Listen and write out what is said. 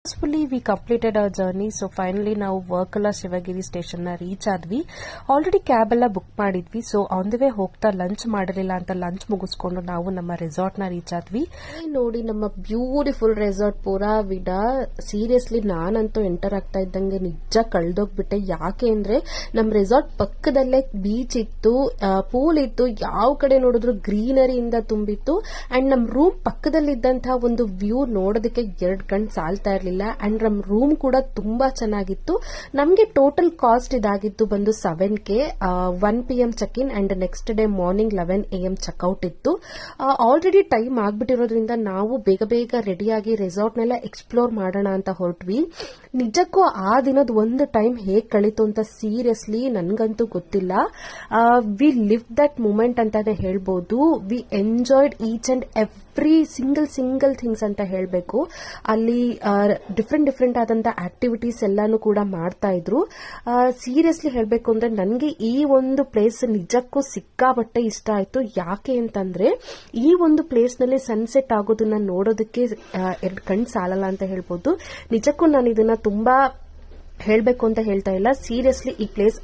Successfully we completed our journey. So finally ನಾವು Varkala Sivagiri station ನ reach ಆದ್ವಿ. ಆಲ್ರೆಡಿ ಕ್ಯಾಬ್ ಎಲ್ಲ ಬುಕ್ ಮಾಡಿದ್ವಿ. ಸೊ ಆನ್ ದ ವೇ ಹೋಗ್ತಾ ಲಂಚ್ ಮಾಡಿರಲಿಲ್ಲ ಅಂತ ಲಂಚ್ ಮುಗಿಸ್ಕೊಂಡು ನಾವು ನಮ್ಮ ರೆಸಾರ್ಟ್ ನ ರೀಚ್ ಆದ್ವಿ. ನೋಡಿ ನಮ್ಮ ಬ್ಯೂಟಿಫುಲ್ ರೆಸಾರ್ಟ್ ಪುರಾವಿಡ. ಸೀರಿಯಸ್ಲಿ ನಾನಂತೂ ಎಂಟರ್ ಆಗ್ತಾ ಇದ್ದಂಗೆ ನಿಜ ಕಳ್ದೋಗ್ಬಿಟ್ಟೆ. ಯಾಕೆ ಅಂದ್ರೆ ನಮ್ಮ ರೆಸಾರ್ಟ್ ಪಕ್ಕದಲ್ಲೇ ಬೀಚ್ ಇತ್ತು, ಪೂಲ್ ಇತ್ತು, ಯಾವ ಕಡೆ ನೋಡಿದ್ರು ಗ್ರೀನರಿಯಿಂದ ತುಂಬಿತ್ತು. ಅಂಡ್ ನಮ್ಮ ರೂಮ್ ಪಕ್ಕದಲ್ಲಿದ್ದಂತಹ ಒಂದು ವ್ಯೂ ನೋಡೋದಕ್ಕೆ 2 ಕಣ್ ಸಾಲ್ತಾ ಇರಲಿಲ್ಲ. ಅಂಡ್ ನಮ್ಮ ರೂಮ್ ಕೂಡ ತುಂಬಾ ಚೆನ್ನಾಗಿತ್ತು. ನಮಗೆ ಟೋಟಲ್ ಕಾಸ್ಟ್ ಇದಾಗಿತ್ತು ಬಂದು 7K. 1 PM check in and next day morning 11 AM checkout ಇತ್ತು. ಆಲ್ರೆಡಿ ಟೈಮ್ ಆಗ್ಬಿಟ್ಟಿರೋದ್ರಿಂದ ನಾವು ಬೇಗ ಬೇಗ ರೆಡಿಯಾಗಿ ರೆಸಾರ್ಟ್ನೆಲ್ಲ ಎಕ್ಸ್ಪ್ಲೋರ್ ಮಾಡೋಣ ಅಂತ ಹೊರಟ್ವಿ. ನಿಜಕ್ಕೂ ಆ ದಿನದ ಒಂದು ಟೈಮ್ ಹೇಗ್ ಕಳೀತು ಅಂತ ಸೀರಿಯಸ್ಲಿ ನನ್ಗಂತೂ ಗೊತ್ತಿಲ್ಲ. ವಿ ಲಿವ್ ದಟ್ ಮೂಮೆಂಟ್ ಅಂತಾನೆ ಹೇಳ್ಬೋದು. We enjoyed each and every single things ಅಂತ ಹೇಳಬೇಕು. ಅಲ್ಲಿ ಡಿಫ್ರೆಂಟ್ ಆದಂತ ಆಕ್ಟಿವಿಟೀಸ್ ಎಲ್ಲಾನು ಕೂಡ ಮಾಡ್ತಾ ಇದ್ರು. ಸೀರಿಯಸ್ಲಿ ಹೇಳಬೇಕು ಅಂದ್ರೆ ನನಗೆ ಈ ಒಂದು ಪ್ಲೇಸ್ ನಿಜಕ್ಕೂ ಸಿಕ್ಕಾಪಟ್ಟೆ ಇಷ್ಟ ಆಯ್ತು. ಯಾಕೆ ಅಂತಂದ್ರೆ ಈ ಒಂದು ಪ್ಲೇಸ್ ನಲ್ಲಿ ಸನ್ಸೆಟ್ ಆಗೋದನ್ನ ನೋಡೋದಕ್ಕೆ 2 ಕಣ್ ಸಾಲಲ್ಲ ಅಂತ ಹೇಳ್ಬೋದು. ನಿಜಕ್ಕೂ ನಾನು ಇದನ್ನ ತುಂಬಾ ಹೇಳಬೇಕು ಅಂತ ಹೇಳ್ತಾ ಇಲ್ಲ. ಸೀರಿಯಸ್ಲಿ ಈ ಪ್ಲೇಸ್